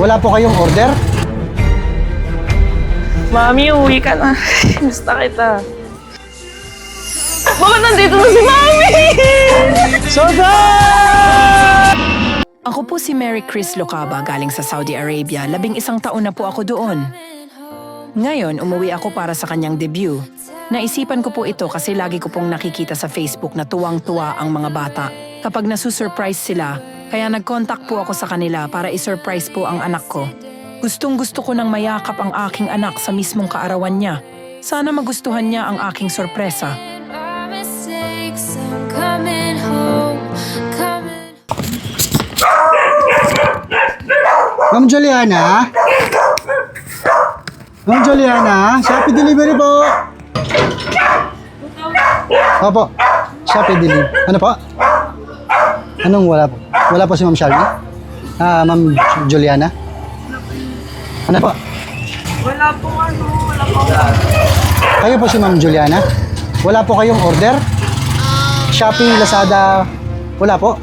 Wala po kayong order? Mami, uwi ka na. Gusto kita. Bakit nandito na si Mami? Surprise! Ako po si Mary Chris Locaba galing sa Saudi Arabia. 11 taon na po ako doon. Ngayon, umuwi ako para sa kanyang debut. Naisipan ko po ito kasi lagi ko pong nakikita sa Facebook na tuwang-tuwa ang mga bata kapag nasusurprise sila. Kaya nag-contact po ako sa kanila para isurprise po ang anak ko. Gustong-gusto ko nang mayakap ang aking anak sa mismong kaarawan niya. Sana magustuhan niya ang aking sorpresa. Ma'am Juliana? Ma'am Juliana, Shopee delivery po. Opo, Shopee delivery. Ano po? Anong wala po? Wala po si Ma'am Shelby? Ma'am Juliana? Ano po? Wala po wala po. Kayo po si Ma'am Juliana? Wala po kayong order? Shopee, Lazada, wala po?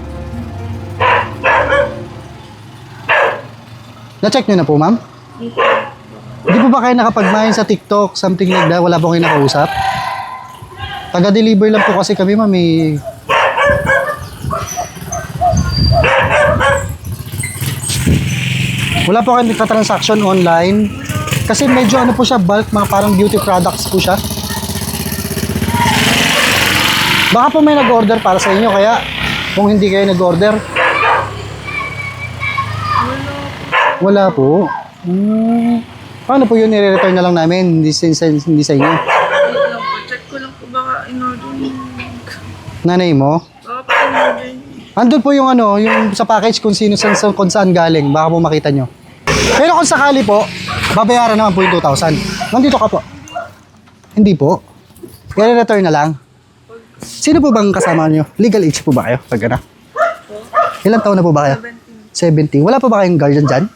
Na-check nyo na po, ma'am? Hindi po ba kayo nakapagmain sa TikTok, something like that? Wala po kayo nakausap? Taga-deliver lang po kasi kami, ma'am. Wala po kayo nagka-transaction online. Kasi medyo ano po siya, bulk, mga parang beauty products po siya. Baka po may nag-order para sa inyo, kaya kung hindi kayo nag-order, wala po. Paano po yun, i-return na lang namin, hindi sa inyo? Check ko lang po baka in-order niyo. Nanay mo? Baka pa in-order niyo. Andun po yung ano, yung sa package kung kung saan galing, baka po makita nyo. Pero kung sakali po, babayaran naman po yung 2,000. Nandito ka po. Hindi po. I-return na lang. Sino po bang kasama nyo? Legal age po ba kayo? Pag ano? Ilang taon na po ba kayo? 70. Wala po ba kayong guardian dyan?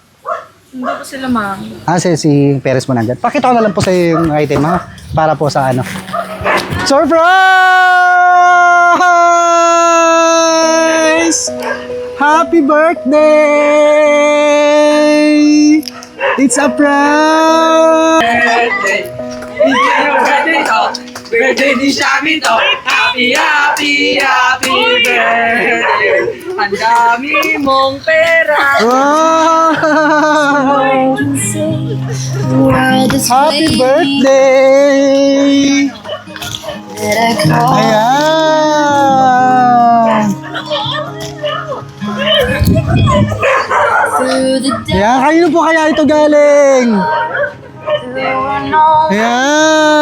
Hindi po sila, ma'am. Si Perez mo nandyan. Pakita ko na lang po sa yung item, ha? Para po sa ano. Surprise! Happy birthday! It's a prank! Birthday ni Shami to. Happy, happy, happy birthday. Ang dami mong pera. Wow! Happy birthday! Ayan! Ayan, kanino po kaya ito galing? Ayan!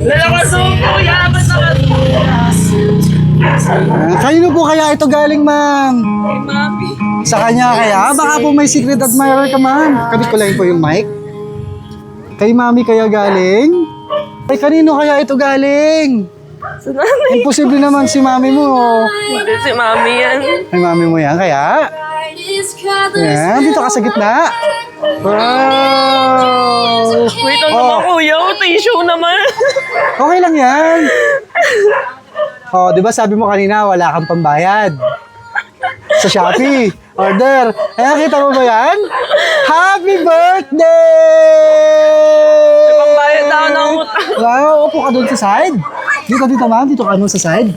Lalakasong po, yaman na Kanino po kaya ito galing, ma'am? Mami. Sa kanya kaya? Baka po may secret admirer ka, ma'am. Kabit ko lang po yung mic. Kay mami kaya galing? Ay, kanino kaya ito galing? Sa nanay. Imposible naman si mami mo. Hindi si Mami yan. Ay, mami mo yan, kaya? Yan, dito ka sa gitna. Wow! Wait lang naman, kuya. Tissue naman. Okay lang yan. Di ba sabi mo kanina, wala kang pambayad? Sa Shopee. Order. Ayan, kita mo ba yan? Happy birthday! Pambayad daw ng utang. Wow, upo ka doon sa side. Dito, ma'am. Dito ka doon sa side.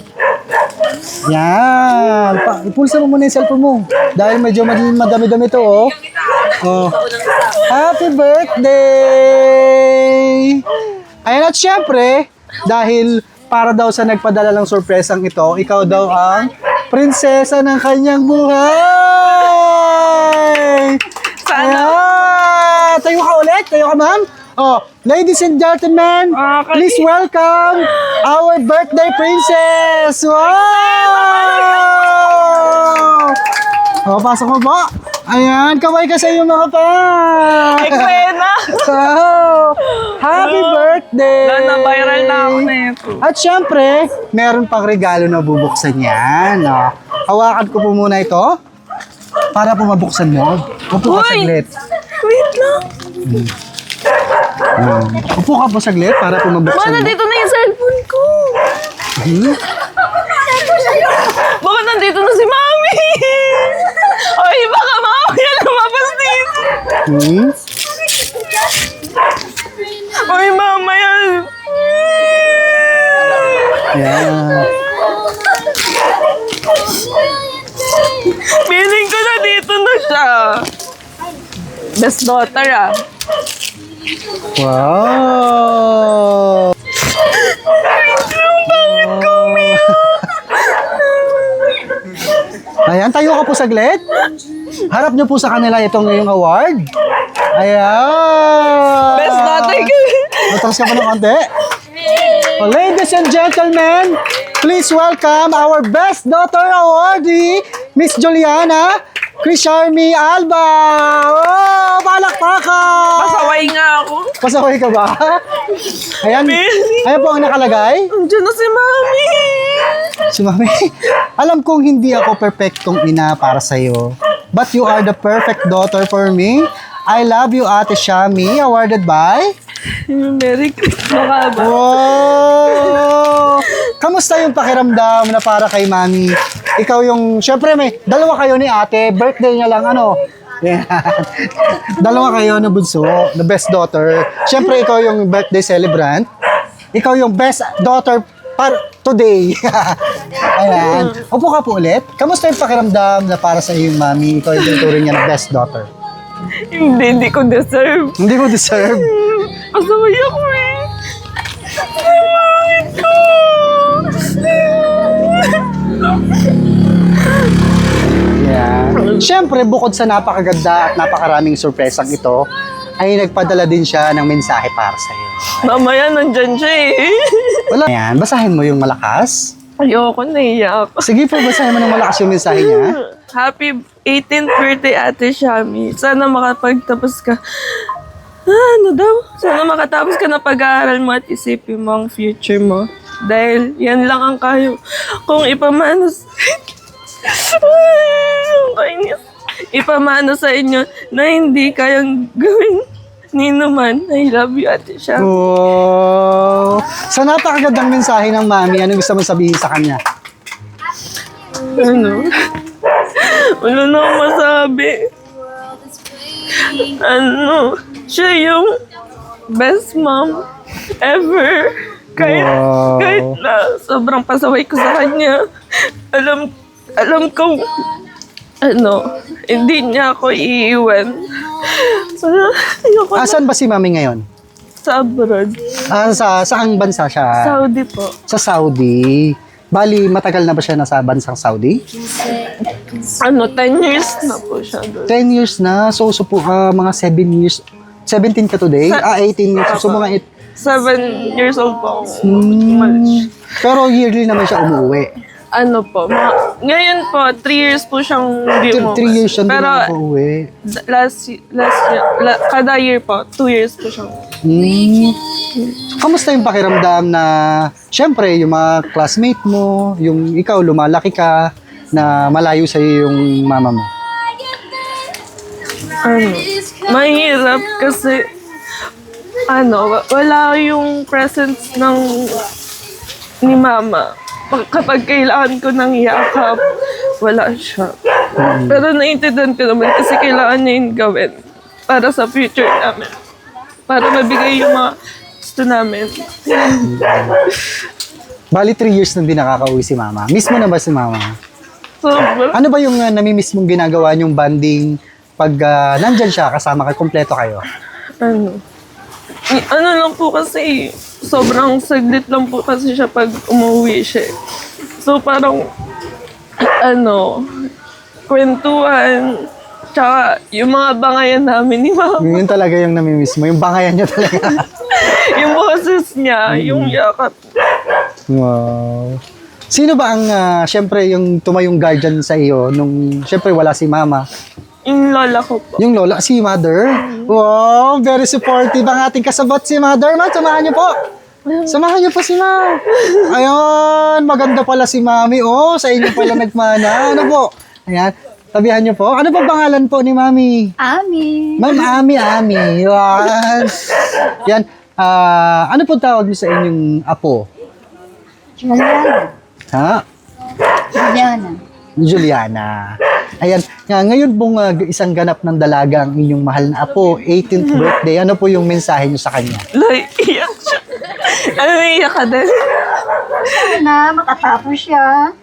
Yan. Ipulsa mo muna yung cellphone mo. Dahil medyo madami-dami ito, oh. Happy birthday! Ayan, at syempre, dahil para daw sa nagpadala ng sorpresang ito, ikaw daw ang prinsesa ng kanyang buhay! Sana. Ayan! Tayo ka ulit. Tayo ka, ma'am. Ladies and gentlemen, please welcome our birthday princess! Wow! Pasok mo po. Ayan, kaway ka sa iyo mga pa. Ay, kwena. Happy birthday! Na-viral na ako na ito. At syempre, meron pang regalo na bubuksan yan. Hawakan ko po muna ito para po mabuksan mo. Upo ka saglit. Wait lang. Upo ka po saglit para po mabuksan Baka mo. nandito na yung cellphone ko. Baka nandito na si Mami. Oy, baka mamaya lumabas dito. Hmm? Oy, mamaya. Ayan. Feeling ko na dito na siya. Best daughter ah. Wow! Ayan, tayo ka po saglit. Harap niyo po sa kanila itong iyong award. Ayan! Best daughter ka. Matras ka pa ng konti. Oh, ladies and gentlemen, please welcome our Best Daughter Awardee, Miss Juliana Crisharmi Alba! Oh, palakpakan! Pasaway nga ako. Pasaway ka ba? Ayan, ayan po ang nakalagay. Andiyan na si Mami. Si Mami, alam kong hindi ako perfectong ina para sa'yo, but you are the perfect daughter for me. I love you, Ate Shami, awarded by... Merry Christmas. Wow! Kamusta yung pakiramdam na para kay Mami? Ikaw yung, syempre may dalawa kayo ni ate, birthday niya lang ano. Yan. Dalawa kayo na bunso, the best daughter. Syempre ikaw yung birthday celebrant. Ikaw yung best daughter today. Ayan. Upo ka po ulit. Kamusta yung pakiramdam na para sa iyong Mami? Ikaw yung tuturing niya na best daughter. Hindi ko deserve. Hindi mo deserve. Pasaway ako eh. Bakit ko? Yeah. Siyempre, bukod sa napakaganda at napakaraming sorpresang ito, ay nagpadala din siya ng mensahe para sa iyo. Mamaya nandyan siya eh. Wala. Ayan, basahin mo yung malakas. Ayoko, naiyak. Sige po, basahin mo ng malakas yung mensahe niya. Happy 18th birthday, Ate Shami. Sana makapagtapos ka. Ano daw? Sana makatapos ka na pag-aaral mo at isipin mo ang future mo. Dahil yan lang ang kayo. Kung ipamano sa... ipamano sa inyo na hindi kayang gawin ni naman. I love you, Ate Shami. Oh. Sa napakagandang mensahe ng Mami, ano gusto mo sabihin sa kanya? Ano? Wala na akong masabi. Ano? Siya yung best mom ever. Wow. Kahit na sobrang pasaway ko sa kanya. Alam kong hindi niya ako iiwan. Ayoko na Asan ba si Mami ngayon? sa abroad. Saang bansa siya? Saudi po. Sa Saudi. Bali, matagal na ba siya nasa bansang Saudi? 10 years na po siya doon. 10 years na. So po, mga 7 years. 17 ka today? 18 years. So, mga 7 years old po ako. Pero yearly naman siya umuwi. Ano po, ngayon po, 3 years po siyang hindi 3 years siya Pero umuwi. last year, kada year po, 2 years po siyang Kamusta yung pakiramdam na, syempre, yung mga classmate mo, yung ikaw, lumalaki ka, na malayo sa yung mama mo? mahirap kasi, wala yung presence ni mama. Kapag kailangan ko ng yakap, wala siya. Pero naiintindihan ko naman kasi kailangan niya yung gawin para sa future namin. Para mabigay yung mga gusto namin. Bali, 3 years nang di nakakauwi si mama. Miss mo na ba si mama? Sobra. Ano ba yung namimiss mong ginagawa niyong banding pag nandyan siya, kasama kayo, kompleto kayo? Ano lang po kasi, sobrang saglit lang po kasi siya pag umuwi siya. So parang, kwentuhan, tsaka yung mga bangayan namin ni mama. Yun talaga yung namimiss mo, yung bangayan niya talaga. Yung boses niya, yung yakap. Wow. Sino ba ang, syempre, yung tumayong guardian sa iyo nung, syempre, wala si mama? Yung lola ko po. Yung lola, si mother? Wow, very supportive ang ating kasabot si mother. Ma, samahan niyo po. Samahan niyo po si ma. Ayun, maganda pala si mami. Oh, sa inyo pala nagmana. Ano po? Ayan, tabihan niyo po. Ano po pangalan po ni mami? Ami. Ma'am Ami. Yan. Yan. Ano po tawag niyo sa inyong apo? Juliana. Ha? Juliana. Juliana. Ayan, ngayon pong isang ganap ng dalaga ang inyong mahal na apo, 18th birthday. Ano po yung mensahe nyo sa kanya? Like, iyak siya. Ano, iyak ka din? Na makatapos siya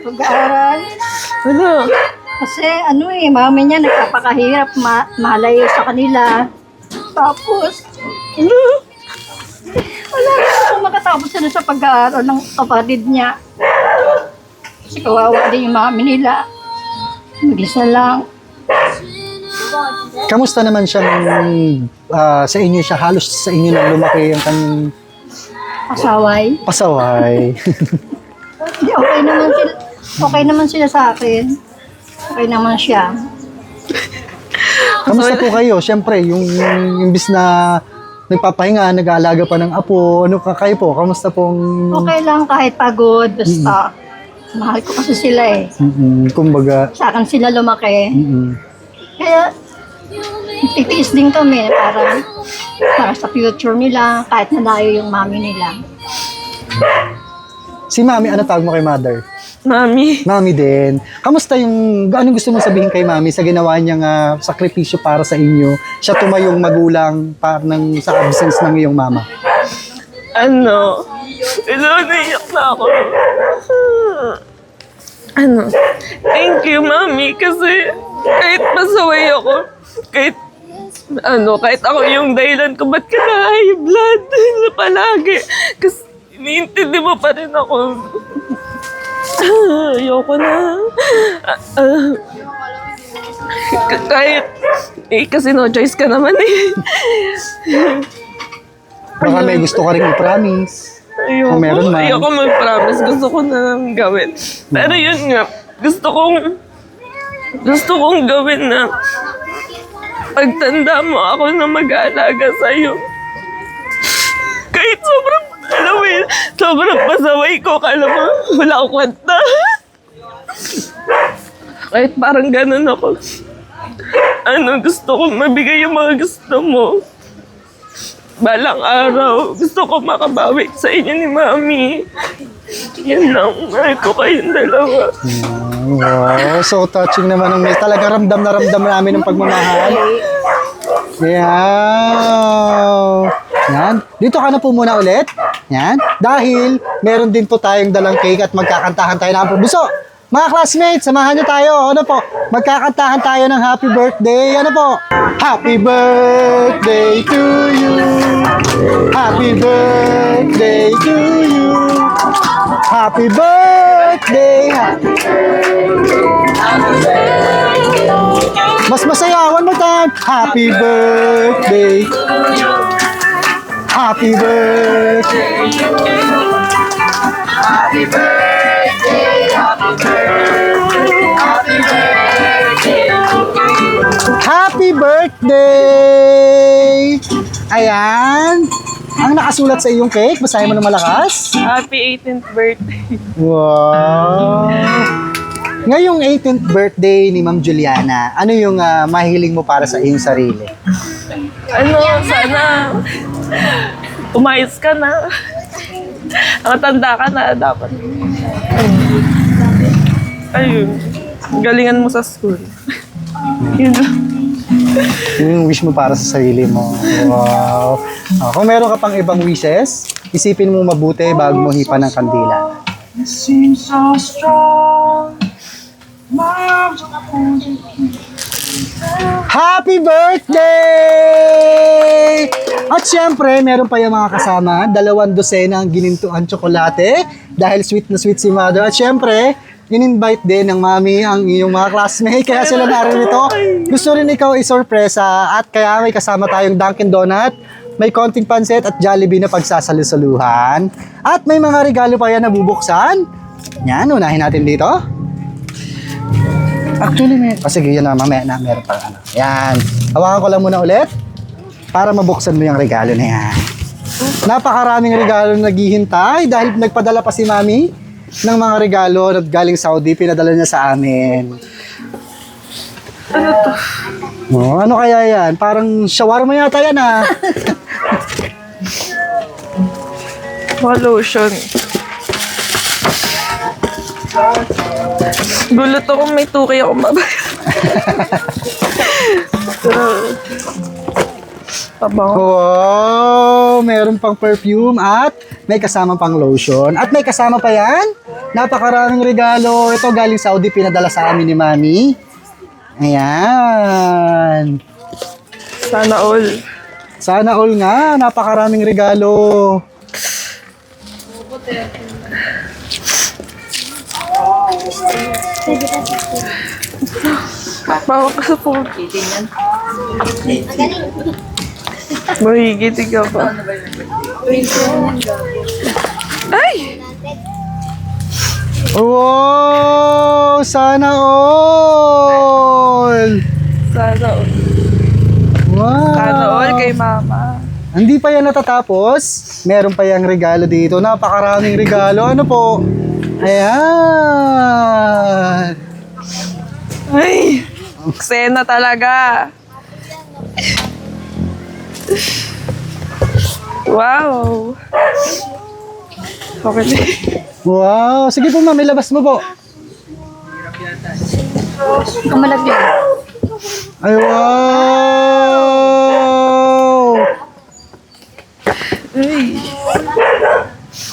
pag-aaral. Ano? Kasi mami niya nagpapakahirap malayo sa kanila. Tapos, wala na makatapos na sa pag-aaral ng kapatid niya. Kasi kawawa din yung mami nila. Mag-isa lang. Kamusta naman siyang sa inyo siya? Halos sa inyo na lumaki ang kanyang Pasaway. pasaway. Hindi, okay naman sila sa akin. Okay naman siya. Kamusta po kayo? Siyempre, yung imbis na nagpapahinga, nag-aalaga pa ng apo, ano ka kayo po? Kamusta pong... Okay lang kahit pagod. Basta, mahal ko kasi sila eh. Kumbaga, Sa akin sila lumaki. Kaya, titiis din kami para sa future nila, kahit nalayo yung mami nila. si Mami, ano tawag mo kay Mother? Mami. Mami din. Kamusta anong gusto mong sabihin kay Mami sa ginawa niyang sakripisyo para sa inyo? Siya tumayong magulang sa absence ng iyong mama. Ano? Naiyak na ako. Thank you, Mami, kasi kahit pasaway ako, kahit ako yung dahilan kung ba't ka na high blood na palagi. Kasi iniintindi mo pa rin ako. Ayoko na. Kasi no choice ka naman eh. Baka may gusto ka rin i-promise. Kung meron man. Ayoko mag-promise. Gusto ko na lang gawin. Pero yun nga, gusto kong gawin na pagtanda mo ako na mag-aalaga sa'yo. Kahit sobrang pasaway ko, kala mo, wala akong kwenta. Kahit parang ganun ako. Gusto ko mabigay yung mga gusto mo. Balang araw, gusto ko makabawi sa inyo ni Mami. Yan lang, mahal ko kayong dalawa. Wow, so touching naman ang talaga ramdam na ramdam namin ng pagmamahal. Yan. Dito ka na po muna ulit. Yan. Dahil meron din po tayong dalang cake at magkakantahan tayo ng puso. Mga classmates, samahan niyo tayo. Ano po? Magkakantahan tayo ng happy birthday. Ano po? Happy birthday to you. Happy birthday to you. Happy birthday. Mas masaya. One more time. Happy birthday. Happy birthday. Happy birthday. Happy birthday! Ayan. Ang nakasulat sa iyong cake, basahin mo ng malakas. Happy 18th birthday. Wow! Ngayong 18th birthday ni Ma'am Juliana, ano yung mahiling mo para sa iyong sarili? Sana umayos ka na. Nakatanda ka na dapat. Ayun. Galingan mo sa school. Yun lang. Yun yung wish mo para sa sarili mo. Wow. Kung meron ka pang ibang wishes, isipin mo mabuti bago mo hipan ng kandila. Happy birthday! At syempre, meron pa yung mga kasama, 2 dosena ang ginintuan tsokolate dahil sweet na sweet si Mother. At syempre, in-invite din ng Mami ang iyong mga classmates kaya sila naririto. Gusto rin ikaw i-sorpresa at kaya may kasama tayong Dunkin' Donut, may konting pansit at Jollibee na pagsasalusaluhan. At may mga regalo pa yan na bubuksan. Yan, unahin natin dito. Actually, sige, yun na, mamaya na, meron pa Yan, hawakan ko lang muna ulit para mabuksan mo yung regalo na yan. Napakaraming regalo na naghihintay dahil nagpadala pa si Mami ng mga regalo na galing Saudi, pinadala niya sa amin. Ano to? Oh, ano kaya yan? Parang shawarma yata yan Mga lotion. Gulot ako, may 2K ako mabayad. Pero, pabango. Wow! Meron pang perfume at may kasama pang lotion. At may kasama pa yan. Napakaraming regalo. Ito galing Saudi, pinadala sa amin ni Mami. Ayan. Sana all. Sana all nga. Napakaraming regalo. Bawak ka sa phone. Mahigit ka pa. Ay! Wow! Sana all! Sana all. Wow! Sana all kay mama. Hindi pa yan natatapos. Meron pa yung regalo dito. Napakaraming regalo. Ano po? Ayan! Ay! Eksena talaga. Wow! Okay. Wow! Sige po ma'am, ilabas mo po. Kamalag yun. Ay, wow! Ay.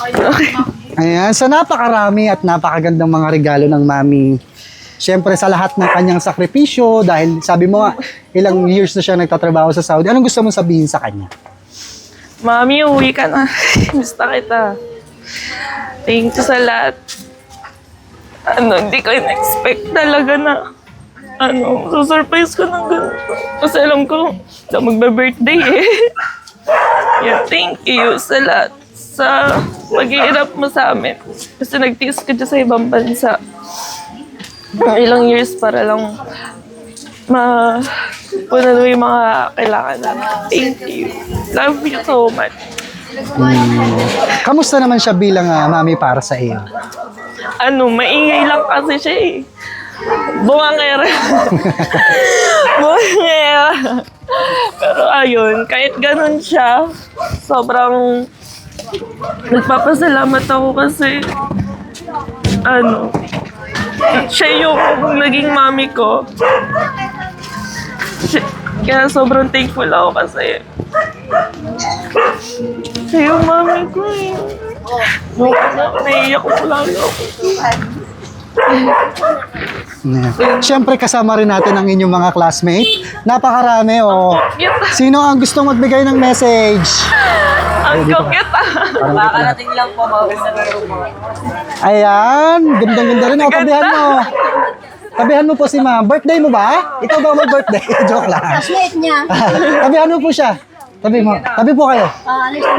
Okay. Ayan, sa napakarami at napakagandang mga regalo ng mami. Siyempre sa lahat ng kanyang sakripisyo, dahil sabi mo nga, ilang years na siya nagtatrabaho sa Saudi. Anong gusto mong sabihin sa kanya? Mami, uwi ka na. Gusto kita. Thank you sa lahat. Hindi ko in-expect talaga na susurprise ko ng ganito. Kasi alam ko, na magbe-birthday eh. Yeah, thank you sa lahat. Sa pag-iirap mo sa amin. Kasi nagtiis ka dyan sa ibang bansa. Ilang years para lang mapunan mo yung mga kailangan namin. Thank you. Love you so much. Kamusta naman siya bilang mami para sa iyo? Maingay lang kasi siya eh. Bungangera. Bungangera. Pero ayun, kahit ganun siya, sobrang nagpapasalamat ako kasi siya yung naging mami ko. Kaya sobrang thankful ako kasi siya yung mami ko eh. Naiiyak ko lalo. Siyempre kasama rin natin ang inyong mga classmate. Napakarami oh. Cute. Sino ang gustong magbigay ng message? Ang cute Makakarating lang po, mauwi na rin po. Ayan, gandang-ganda rin. Tabihan mo. Tabihan mo po si ma'am. Birthday mo ba? Ikaw ba mag-birthday? Joke lang. Classmate niya. Tabihan mo po siya. Tabi mo. Tabi po kayo.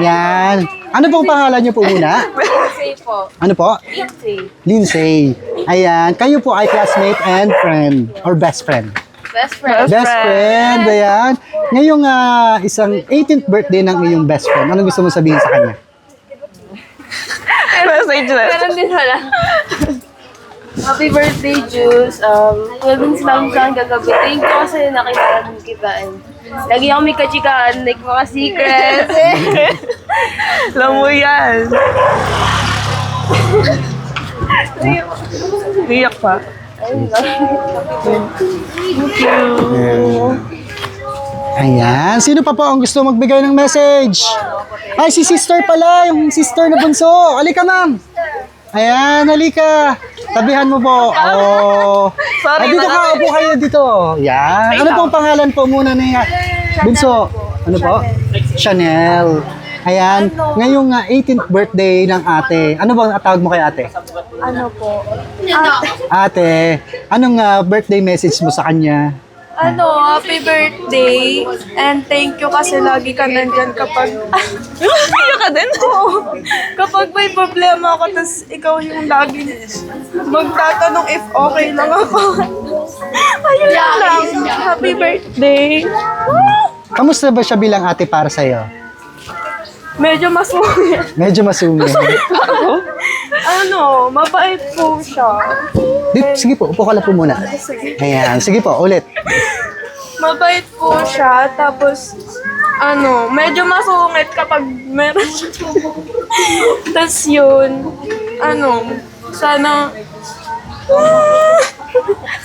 Yan. Ano pong pangalan niyo po muna? Lindsay po. Ano po? Lindsay. Lindsay. Ayan. Kayo po ay classmate and friend or best friend. Best friend. Best friend. Ayan. Ngayong isang 18th birthday ng iyong best friend. Anong gusto mo sabihin sa kanya? Message na. Meron din wala. Happy birthday, Juice. 12 months lang sa gagabi. Thank you kasi nakilala kita. And lagi ako may kachikaan, like mga secrets. Alam mo yan. Iyak pa. Thank you. Ayan. Sino pa po ang gusto magbigay ng message? Ay, si sister pala. Yung sister na bunso. Halika, ma'am. Ayan, halika. Tabihan mo po. Oh. Sorry, Dito ka, upo kayo dito. Yan. Ano pong pangalan po muna ni bunso? Ano po? Chanel. Ayan. Ngayong 18th birthday ng ate. Ano bang tawag mo kay ate? Ano po? Ate, anong birthday message mo sa kanya? Happy birthday. And thank you kasi lagi ka nandyan kapag... Iyak ka din? Oo. Kapag may problema ako, tas ikaw yung lagi magtatanong if okay lang ako. Ayun lang. Happy birthday. Kamusta ba siya bilang ate para sa'yo? Medyo masungit. Medyo masungit. Mabait po siya. Sige po, upo ka lang po muna. Ayan, sige po, ulit. Mabait po siya, tapos medyo masungit kapag meron siya. Tapos yun, sana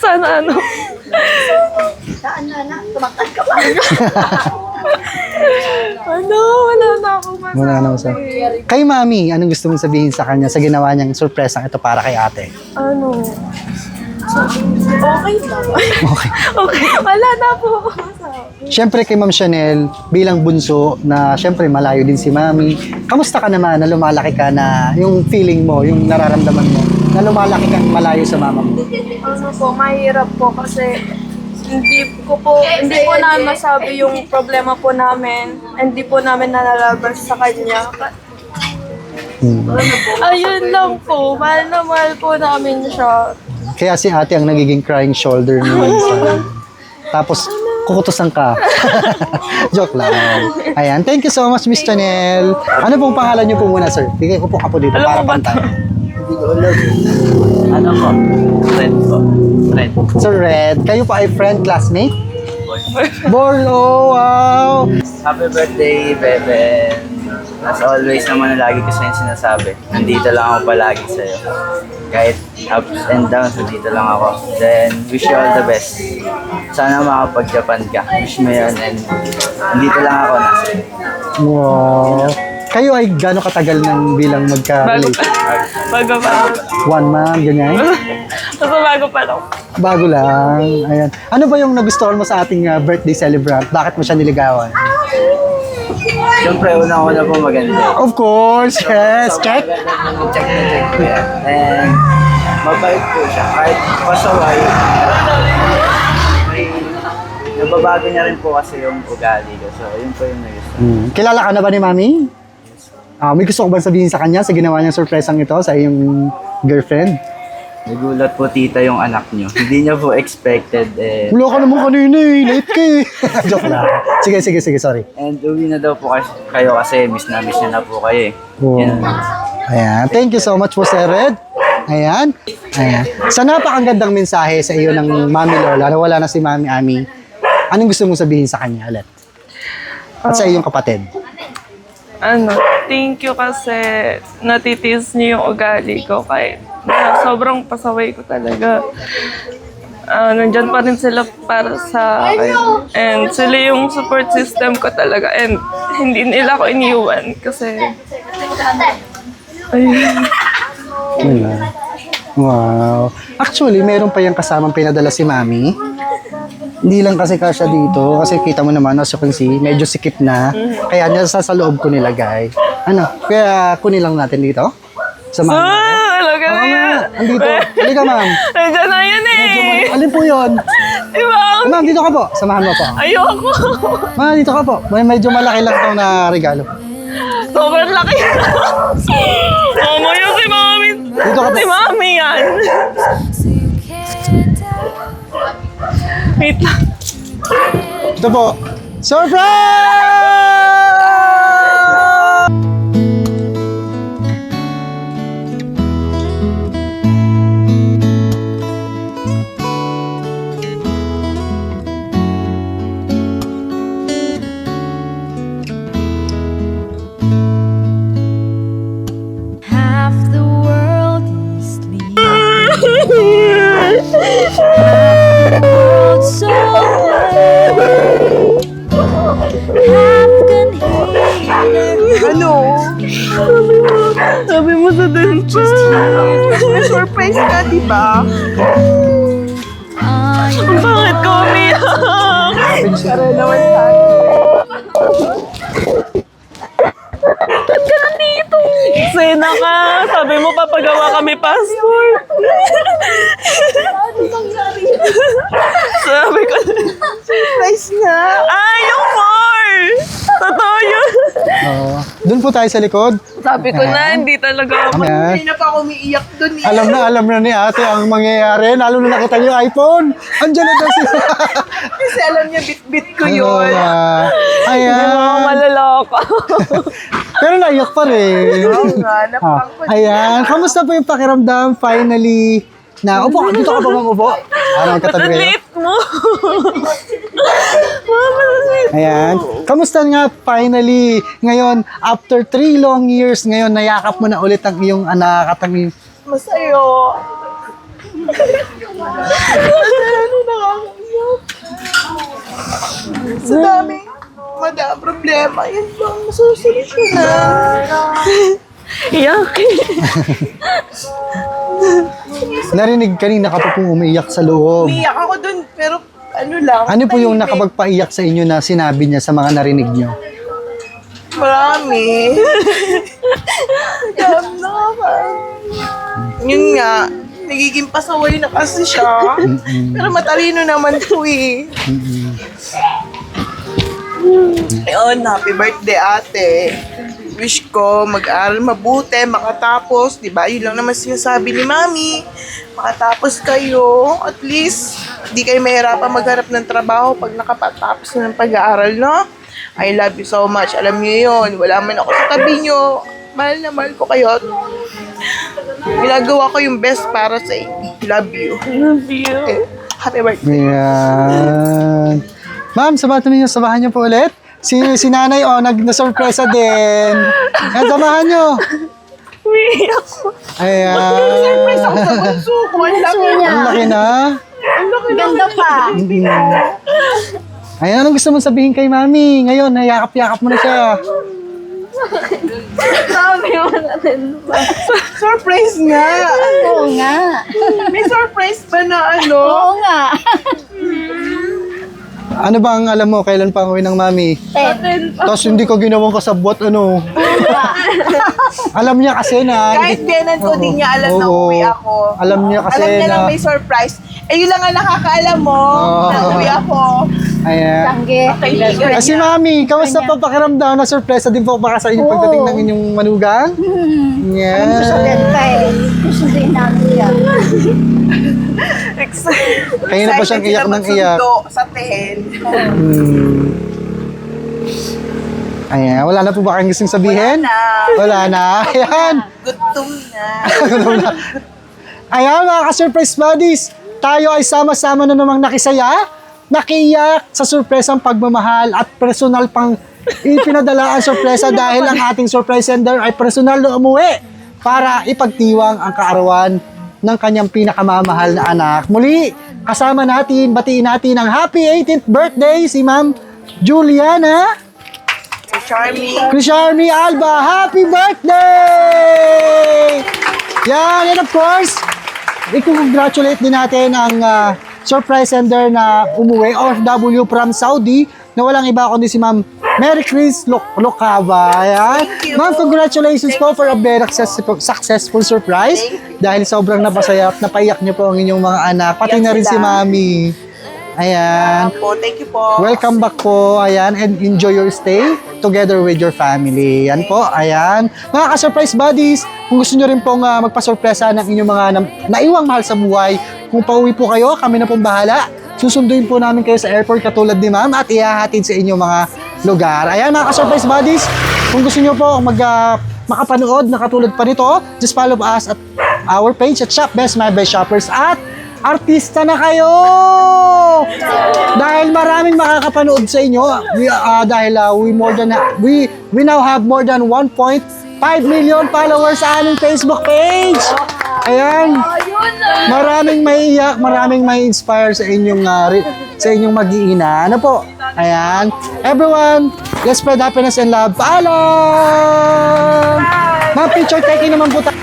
Sana ano. Saan na? Tumakad ka pa. Ano, wala na akong masabi. Wala na sa. Kay Mami, anong gusto mong sabihin sa kanya sa ginawa niyang surpresang ito para kay ate? Ano? Okay lang. Okay. Okay, wala na po ako masabi. Siyempre kay Ma'am Chanel, bilang bunso na siyempre malayo din si Mami, kamusta ka naman na lumalaki ka na yung feeling mo, yung nararamdaman mo, na lumalaki ka malayo sa mama mo? Ano po, mahirap po kasi hindi po namin masabi yung problema po namin. Hindi po namin nalalabas sa kanya. Ayun lang po, mahal na mahal po namin siya. Kaya si ate ang nagiging crying shoulder mo minsan. Tapos, kukutusan ka. Joke lang. Ayan. Thank you so much, Miss Chanel. Ano pong pangalan niyo po muna, sir? Bigay ko po kapo dito Alam para mo ba pantay. Ano po? Friend po. Friend. Sir Red, kayo pa ay friend, classmate? Born, oh, wow! Happy birthday, Bebe. As always naman na lagi ko sa'yo sinasabi. Nandito lang ako palagi sa'yo. Kahit ups and downs, nandito lang ako. Then, wish you all the best. Sana makapag-Japan ka. Wish mo yun and nandito lang ako na. Wow! Kayo ay gano'ng katagal nang bilang magka-relate? Bago. 1 month, ganyan? Basta bago pa lang. Bago lang. Ayan. Ano ba yung nagustuhan mo sa ating birthday celebrant? Bakit mo siya niligawan? Siyempre, una-una po maganda. Of course, yes. Check. Check na check ko yan. And mabait po siya. Kahit pasaway, may nababago niya rin po kasi yung ugali ko. So, yun po yung nagustuhan. Kilala ka na ba ni Mami? May gusto ko ba sabihin sa kanya sa ginawa niyang surpresang ito sa iyong girlfriend? Nagulat po tita yung anak niyo. Hindi niya po expected. Wala ka naman kanina eh. Late ka eh. Joke lang. Sige, sorry. And uwi na daw po kayo kasi miss na niya na po kayo eh. Oh. Yun. Ayan. Thank you so much po, Sir Red. Ayan. Sa napakagandang mensahe sa iyo ng Mami Lola na wala na si Mami Ami, anong gusto mong sabihin sa kanya ulit? At sa iyong kapatid? Ano, thank you kasi natitiis niyo yung ugali ko kahit na sobrang pasaway ko talaga. Nandyan pa rin sila para sa akin. And sila yung support system ko talaga. And hindi nila ako iniwan kasi... Ayun. Wala. Wow. Actually, meron pa yung kasamang pinadala si Mami. Hindi lang kasi kasya dito. Kasi kita mo naman, as you can see, medyo sikip na. Kaya nasa sa loob ko nilagay. Ano? Kaya kunin lang natin dito. Sa Mami. Talaga na yan. Andito. Halika, ma'am. Nandiyan na yun eh. Alin po yun? Diba? Ma'am, dito ka po. Samahan mo po. Ayoko. Ma'am, dito ka po. Medyo malaki lang ito na regalo. Sobrang laki. Mama yun si Mami. Dito ka po. Si Mami yan. Wait lang. Ito po. Surprise! Half the world is sleeping. Half the world so away. Half can hear. Ano? Sabi mo sa dentist. May surprise ka, di ba? Bakit ko umiyak? Para naman tayo. Ba't ka nandito? Sena ka. Sabi mo papagawa kami passport. Sabi ko. Surprise na. Ay, yung more! Totoo yun. Doon po tayo sa likod. Sabi ko na, hindi talaga ako. Ayan. Hindi na pa ako umiiyak dun eh. Alam na ni ate ang mangyayari. Lalo na nakita niyo yung iPhone. Andiyan na daw siya. Kasi alam niya, bit-bit ko yun. Hindi mo ako Ayan. malaloko. Pero naiyak pa rin. Oo nga, napakapag- Ayan. Kamusta po yung pakiramdam finally? Na, upo, dito ka pa bang upo? Ano, Ba't katabi ang kayo? liit mo? Mama, ang liit. Ayan. Kamusta nga finally? Ngayon, after 3 long years, ngayon nayakap mo na ulit ang iyong anak at ang iyong... Masayo. Sa daming madaming problema, yun ba ang masusolusyonan? Iyakin. Narinig kanina ka pa pong umiiyak sa loob. Umiyak ako dun, pero ano lang. Ano po yung tahimik. nakapagpaiyak sa inyo na sinabi niya sa mga narinig niyo? Marami. Yun nga, nagiging pasaway na kasi siya. Pero matalino naman to eh. Ayun, happy birthday ate. Wish ko mag-aral mabuti, makatapos. Diba? Yun lang naman sinasabi ni Mami. Makatapos kayo. At least, di kayo mahirapan maghanap ng trabaho pag nakapatapos na ng pag-aaral, no? I love you so much. Alam niyo yun. Wala man ako sa tabi niyo. Mahal na mahal ko kayo. Ginagawa ko yung best para sa inyo. Love you. Love you. Happy birthday. Ayan. Ma'am, samahan niyo po ulit. Si nanay, nag-surpresa din. Ayan, samahan niyo. Umiiyak ko. Ayan. Surprise ako sa bunso ko. Ang laki niya. Ang laki na. Ganda pa. Ayan, anong gusto mong sabihin kay mami? Ngayon, nayakap-yakap mo na siya. Sabi mo natin ba? Surprise nga. Oo nga. May surprise ba na ano? Oo nga. Ano ba ang alam mo, kailan pa ang uwi ng mami? Tapos hindi ko ginawang kasabot, ano? Alam niya kasi na... Kahit biyanan ko, di niya alam na Oo. uwi ako. Alam niya kasi Alam niya na... lang may surprise. Eh, yun lang ang nakakaalam mo na uwi ako. Ayan. Tangge. Kaibigan Si niya. mami, kamusta pa pakiramdam na surpresa din po baka sa inyo pagdating ng inyong manugang? Yeah. Susundan pa eh. Susundin namin yan. Kaya na pa siyang iyak ng iyak. Magsundo sa 10. Ayan, wala na po ba kayong gustong sabihin? Wala na. Ayan. Gutom na. Ayan mga ka-surprise buddies, tayo ay sama-sama na namang nakisaya, nakiyak sa surpresang pagmamahal at personal pang ipinadala ang sorpresa dahil ang ating surprise sender ay personal na umuwi para ipagtiwang ang kaarawan ng kanyang pinakamamahal na anak. Muli, kasama natin, batiin natin ang happy 18th birthday si Ma'am Juliana Crisharmi Alba. Happy birthday! Yan, and of course, i-congratulate din natin ang surprise sender na umuwi, OFW from Saudi, na walang iba kundi si Ma'am Mary Chris Locava. Ayan. Ma'am, congratulations po for a very successful surprise. Dahil sobrang napasaya at napaiyak niyo po ang inyong mga anak. Pati na rin si Mami. Ayan. Thank you po. Welcome back po. Ayan. And enjoy your stay together with your family. Yan po. Ayan. Mga ka-surprise buddies, kung gusto nyo rin pong magpa-surpresa ng inyong mga naiwang mahal sa buhay, kung pauwi po kayo, kami na pong bahala. Susunduin po namin kayo sa airport katulad ni Ma'am at ihahatid sa inyong mga lugar. Ayan mga ka-surprise buddies, kung gusto nyo po makapanood na katulad pa nito, just follow us at our page at Shop Best My Best Shoppers at artista na kayo! Dahil maraming makakapanood sa inyo, we now have more than 1.5 million followers sa aming Facebook page. Ayan. Maraming maiiyak, maraming may inspire sa inyong mag-iina. Ano po? Ayan. Everyone, let's spread happiness and love. Paalam! Mga picture taking naman po tayo.